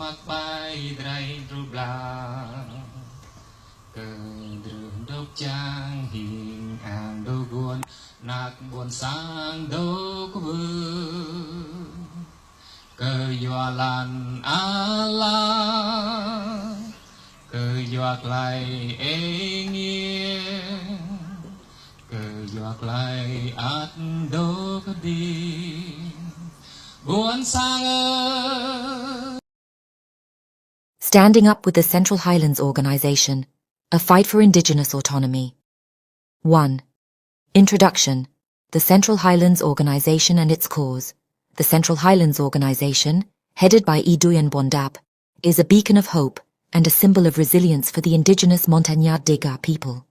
mặc bay drei cơ đường đốc trang hình hàng đô guồn nạc buồn sang đô có vương cơ dọa lan ala cơ dọa lại nghe cơ dọa lại át đô có đi buồn sang Standing up with the Central Highlands Organization, a fight for indigenous autonomy. 1. Introduction. The Central Highlands Organization and its cause. The Central Highlands Organization, headed by Duen Bdap, is a beacon of hope and a symbol of resilience for the indigenous Montagnard Dega people.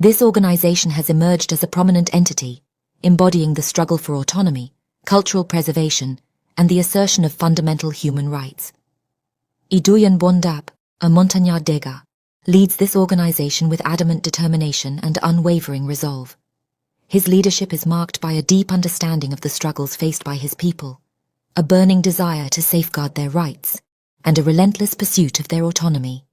This organization has emerged as a prominent entity, embodying the struggle for autonomy, cultural preservation, and the assertion of fundamental human rights. Duen Bdap, a Montagnard Dega, leads this organization with adamant determination and unwavering resolve. His leadership is marked by a deep understanding of the struggles faced by his people, a burning desire to safeguard their rights, and a relentless pursuit of their autonomy.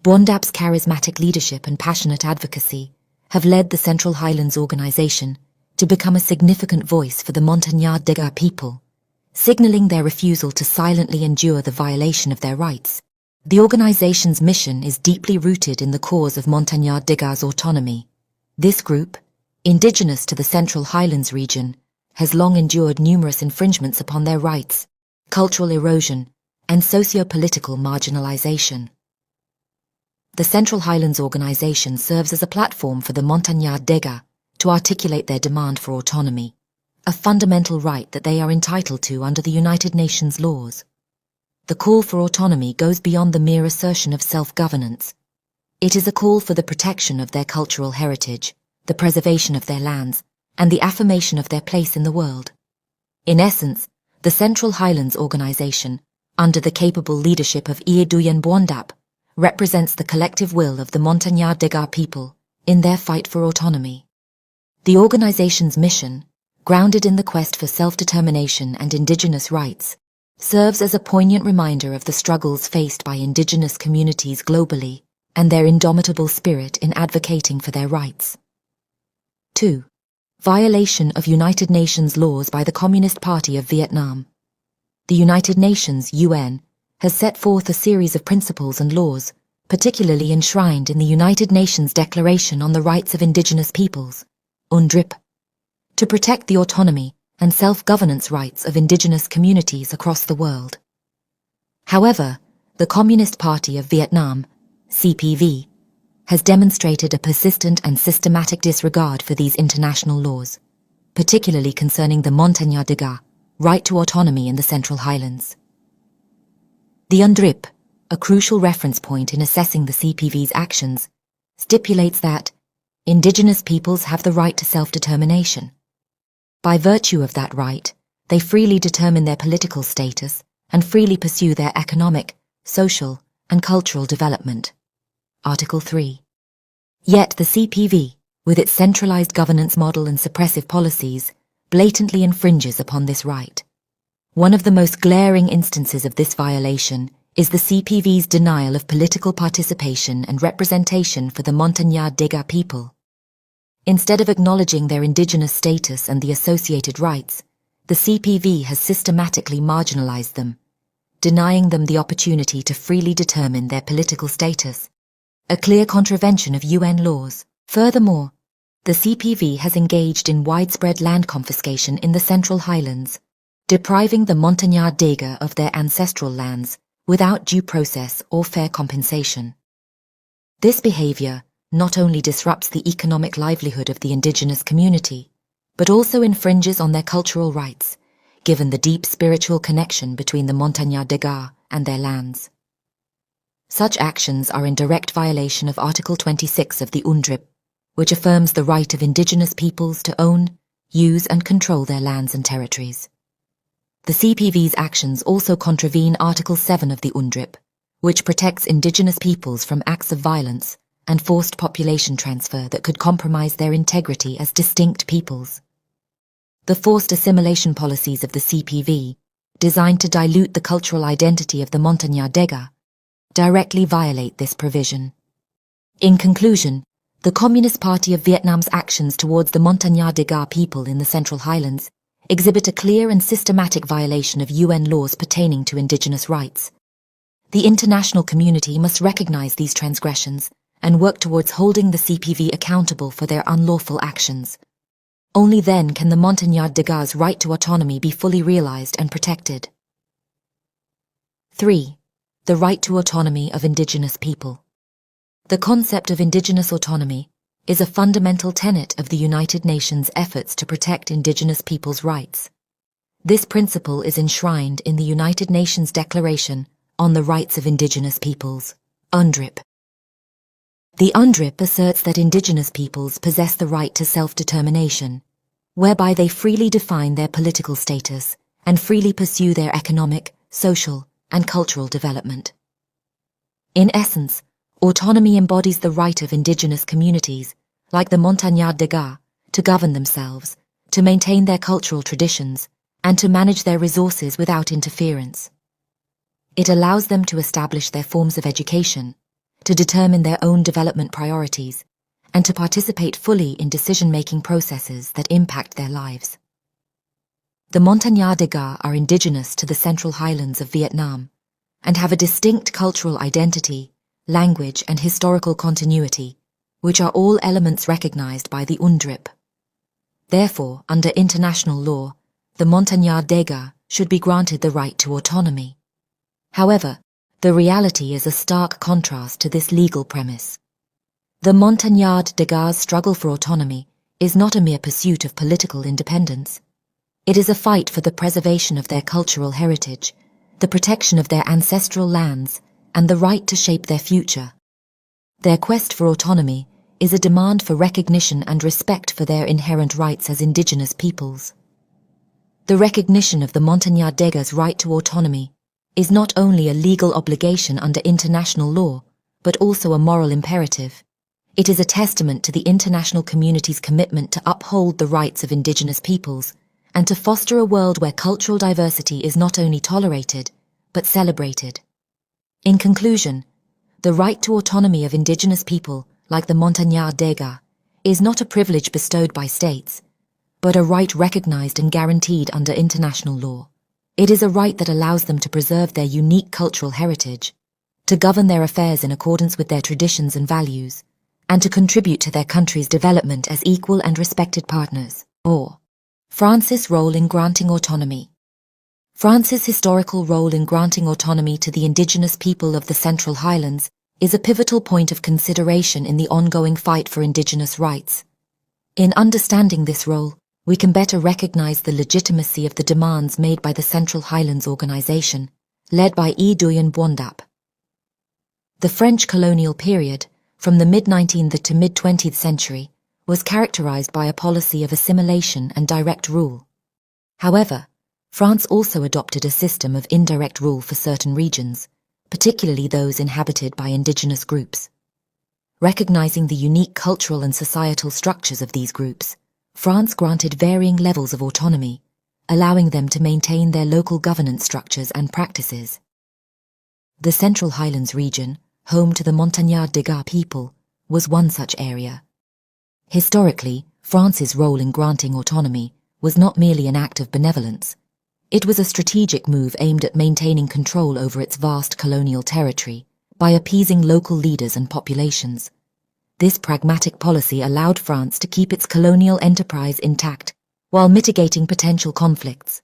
Bdap's charismatic leadership and passionate advocacy have led the Central Highlands Organization to become a significant voice for the Montagnard Dega people, signaling their refusal to silently endure the violation of their rights. The organization's mission is deeply rooted in the cause of Montagnard Dega's autonomy. This group, indigenous to the Central Highlands region, has long endured numerous infringements upon their rights, cultural erosion, and socio-political marginalization. The Central Highlands Organization serves as a platform for the Montagnard Dega to articulate their demand for autonomy, a fundamental right that they are entitled to under the United Nations laws. The call for autonomy goes beyond the mere assertion of self-governance. It is a call for the protection of their cultural heritage, the preservation of their lands, and the affirmation of their place in the world. In essence, the Central Highlands Organization, under the capable leadership of Duen Bdap, represents the collective will of the Montagnard Dega people in their fight for autonomy. The organization's mission, grounded in the quest for self-determination and indigenous rights, serves as a poignant reminder of the struggles faced by indigenous communities globally and their indomitable spirit in advocating for their rights. 2. Violation of United Nations laws by the Communist Party of Vietnam. The United Nations, UN, has set forth a series of principles and laws, particularly enshrined in the United Nations Declaration on the Rights of Indigenous Peoples, UNDRIP, to protect the autonomy and self-governance rights of indigenous communities across the world. However, the Communist Party of Vietnam, CPV, has demonstrated a persistent and systematic disregard for these international laws, particularly concerning the Montagnard Dega right to autonomy in the Central Highlands. The UNDRIP, a crucial reference point in assessing the CPV's actions, stipulates that indigenous peoples have the right to self-determination. By virtue of that right, they freely determine their political status and freely pursue their economic, social, and cultural development. Article 3. Yet the CPV, with its centralized governance model and suppressive policies, blatantly infringes upon this right. One of the most glaring instances of this violation is the CPV's denial of political participation and representation for the Montagnard Dega people. Instead of acknowledging their indigenous status and the associated rights, the CPV has systematically marginalized them, denying them the opportunity to freely determine their political status, a clear contravention of UN laws. Furthermore, the CPV has engaged in widespread land confiscation in the Central Highlands, depriving the Montagnard Dega of their ancestral lands without due process or fair compensation. This behavior not only disrupts the economic livelihood of the indigenous community, but also infringes on their cultural rights, given the deep spiritual connection between the Montagnard Dega and their lands. Such actions are in direct violation of Article 26 of the UNDRIP, which affirms the right of indigenous peoples to own, use and control their lands and territories. The CPV's actions also contravene Article 7 of the UNDRIP, which protects indigenous peoples from acts of violence and forced population transfer that could compromise their integrity as distinct peoples. The forced assimilation policies of the CPV designed to dilute the cultural identity of the Montagnard Dega, directly violate this provision. In conclusion, the Communist Party of Vietnam's actions towards the Montagnard Dega people in the Central Highlands exhibit a clear and systematic violation of UN laws pertaining to indigenous rights. The international community must recognize these transgressions and work towards holding the CPV accountable for their unlawful actions. Only then can the Montagnard Dega's right to autonomy be fully realized and protected. 3. The right to autonomy of indigenous people. The concept of indigenous autonomy is a fundamental tenet of the United Nations' efforts to protect indigenous peoples' rights. This principle is enshrined in the United Nations Declaration on the Rights of Indigenous Peoples, UNDRIP. The UNDRIP asserts that indigenous peoples possess the right to self-determination, whereby they freely define their political status and freely pursue their economic, social, and cultural development. In essence, autonomy embodies the right of indigenous communities, like the Montagnard Dega, to govern themselves, to maintain their cultural traditions, and to manage their resources without interference. It allows them to establish their forms of education, to determine their own development priorities, and to participate fully in decision-making processes that impact their lives. The Montagnard Dega are indigenous to the Central Highlands of Vietnam and have a distinct cultural identity, language, and historical continuity, which are all elements recognized by the UNDRIP. Therefore, under international law, the Montagnard Dega should be granted the right to autonomy. However, the reality is a stark contrast to this legal premise. The Montagnard Dega's struggle for autonomy is not a mere pursuit of political independence. It is a fight for the preservation of their cultural heritage, the protection of their ancestral lands, and the right to shape their future. Their quest for autonomy is a demand for recognition and respect for their inherent rights as indigenous peoples. The recognition of the Montagnard Dega's right to autonomy is not only a legal obligation under international law, but also a moral imperative. It is a testament to the international community's commitment to uphold the rights of indigenous peoples and to foster a world where cultural diversity is not only tolerated, but celebrated. In conclusion, the right to autonomy of indigenous people, like the Montagnard Dega, is not a privilege bestowed by states, but a right recognized and guaranteed under international law. It is a right that allows them to preserve their unique cultural heritage, to govern their affairs in accordance with their traditions and values, and to contribute to their country's development as equal and respected partners. Or, France's role in granting autonomy. France's historical role in granting autonomy to the indigenous people of the Central Highlands is a pivotal point of consideration in the ongoing fight for indigenous rights. In understanding this role, we can better recognize the legitimacy of the demands made by the Central Highlands Organization, led by Duen Bdap. The French colonial period, from the mid-19th to mid-20th century, was characterized by a policy of assimilation and direct rule. However, France also adopted a system of indirect rule for certain regions, particularly those inhabited by indigenous groups. Recognizing the unique cultural and societal structures of these groups, France granted varying levels of autonomy, allowing them to maintain their local governance structures and practices. The Central Highlands region, home to the Montagnard Dega people, was one such area. Historically, France's role in granting autonomy was not merely an act of benevolence. It was a strategic move aimed at maintaining control over its vast colonial territory by appeasing local leaders and populations. This pragmatic policy allowed France to keep its colonial enterprise intact while mitigating potential conflicts.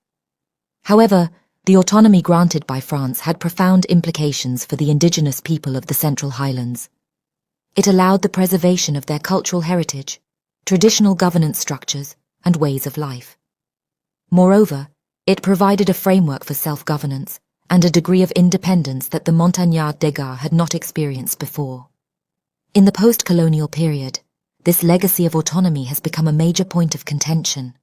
However, the autonomy granted by France had profound implications for the indigenous people of the Central Highlands. It allowed the preservation of their cultural heritage, traditional governance structures, and ways of life. Moreover, it provided a framework for self-governance and a degree of independence that the Montagnard Dega had not experienced before. In the post-colonial period, this legacy of autonomy has become a major point of contention.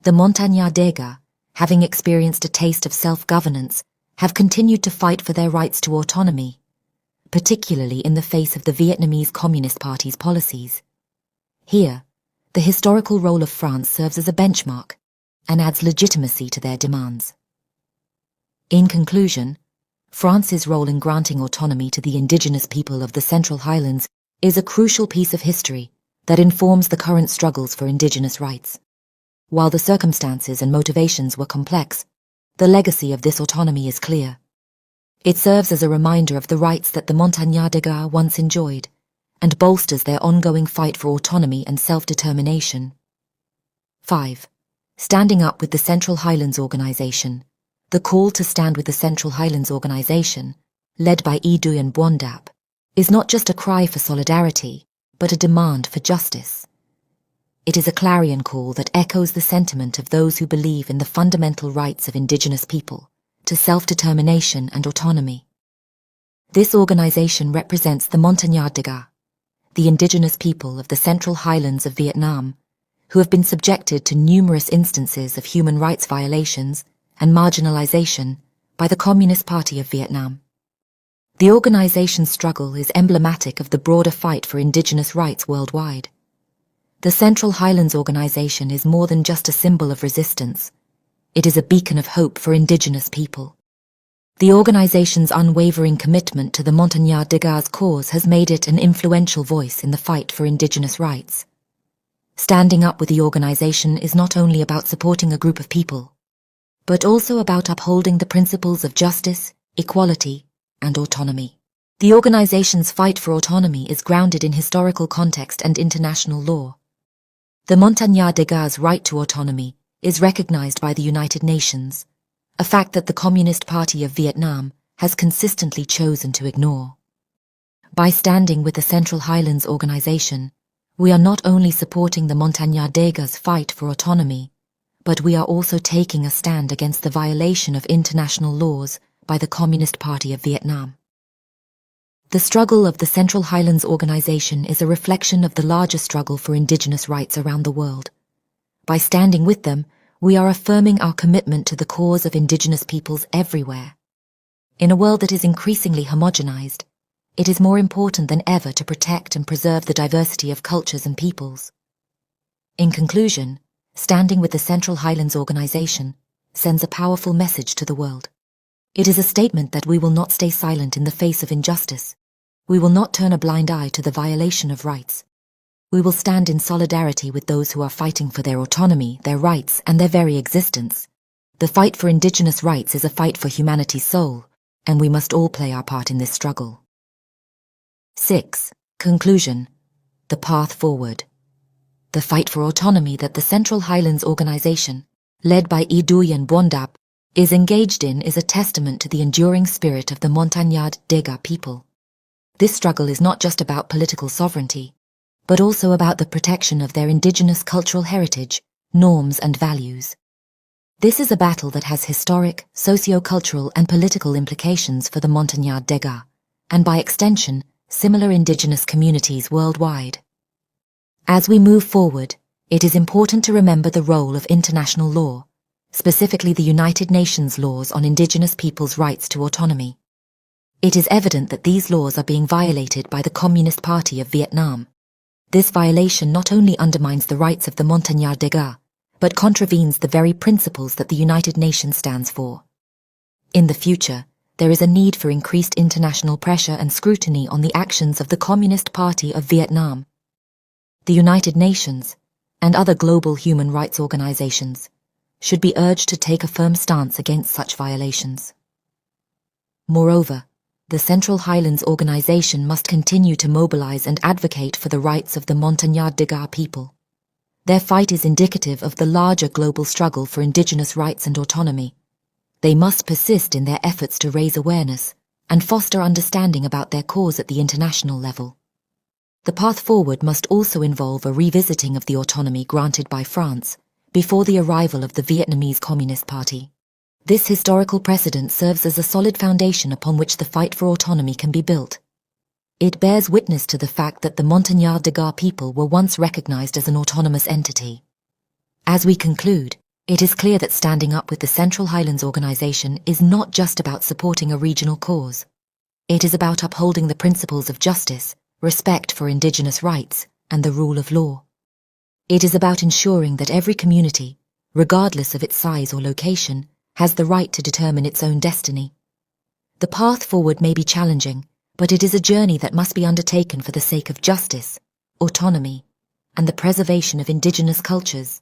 The Montagnard Dega, having experienced a taste of self-governance, have continued to fight for their rights to autonomy, particularly in the face of the Vietnamese Communist Party's policies. Here, the historical role of France serves as a benchmark and adds legitimacy to their demands. In conclusion, France's role in granting autonomy to the indigenous people of the Central Highlands is a crucial piece of history that informs the current struggles for indigenous rights. While the circumstances and motivations were complex, the legacy of this autonomy is clear. It serves as a reminder of the rights that the Montagnards des Gars once enjoyed, and bolsters their ongoing fight for autonomy and self-determination. 5. Standing up with the Central Highlands Organization. The call to stand with the Central Highlands Organization, led by Duen Bdap, is not just a cry for solidarity, but a demand for justice. It is a clarion call that echoes the sentiment of those who believe in the fundamental rights of indigenous people to self-determination and autonomy. This organization represents the Montagnards des Gars, the indigenous people of the Central Highlands of Vietnam, who have been subjected to numerous instances of human rights violations and marginalization by the Communist Party of Vietnam. The organization's struggle is emblematic of the broader fight for indigenous rights worldwide. The Central Highlands Organization is more than just a symbol of resistance. It is a beacon of hope for indigenous people. The organization's unwavering commitment to the Montagnards des Gars cause has made it an influential voice in the fight for indigenous rights. Standing up with the organization is not only about supporting a group of people, but also about upholding the principles of justice, equality, and autonomy. The organization's fight for autonomy is grounded in historical context and international law. The Montagnards des Gars' right to autonomy is recognized by the United Nations, a fact that the Communist Party of Vietnam has consistently chosen to ignore. By standing with the Central Highlands Organization, we are not only supporting the Montagnards des Gars' fight for autonomy, but we are also taking a stand against the violation of international laws by the Communist Party of Vietnam. The struggle of the Central Highlands Organization is a reflection of the larger struggle for indigenous rights around the world. By standing with them, we are affirming our commitment to the cause of indigenous peoples everywhere. In a world that is increasingly homogenized, it is more important than ever to protect and preserve the diversity of cultures and peoples. In conclusion, standing with the Central Highlands Organization sends a powerful message to the world. It is a statement that we will not stay silent in the face of injustice. We will not turn a blind eye to the violation of rights. We will stand in solidarity with those who are fighting for their autonomy, their rights, and their very existence. The fight for indigenous rights is a fight for humanity's soul, and we must all play our part in this struggle. 6. Conclusion. The path forward. The fight for autonomy that the Central Highlands Organization, led by Duen Bdap, is engaged in is a testament to the enduring spirit of the Montagnards des Gars people. This struggle is not just about political sovereignty, but also about the protection of their indigenous cultural heritage, norms and values. This is a battle that has historic, socio-cultural and political implications for the Montagnards des Gars, and by extension, similar indigenous communities worldwide. As we move forward, it is important to remember the role of international law, specifically the United Nations laws on indigenous peoples' rights to autonomy. It is evident that these laws are being violated by the Communist Party of Vietnam. This violation not only undermines the rights of the Montagnards des Gars, but contravenes the very principles that the United Nations stands for. In the future, there is a need for increased international pressure and scrutiny on the actions of the Communist Party of Vietnam. The United Nations, and other global human rights organizations, should be urged to take a firm stance against such violations. Moreover, the Central Highlands Organization must continue to mobilize and advocate for the rights of the Montagnards des Gars people. Their fight is indicative of the larger global struggle for indigenous rights and autonomy. They must persist in their efforts to raise awareness and foster understanding about their cause at the international level. The path forward must also involve a revisiting of the autonomy granted by France before the arrival of the Vietnamese Communist Party. This historical precedent serves as a solid foundation upon which the fight for autonomy can be built. It bears witness to the fact that the Montagnards des Gars people were once recognized as an autonomous entity. As we conclude, it is clear that standing up with the Central Highlands Organization is not just about supporting a regional cause. It is about upholding the principles of justice, respect for indigenous rights, and the rule of law. It is about ensuring that every community, regardless of its size or location, has the right to determine its own destiny. The path forward may be challenging, but it is a journey that must be undertaken for the sake of justice, autonomy, and the preservation of indigenous cultures.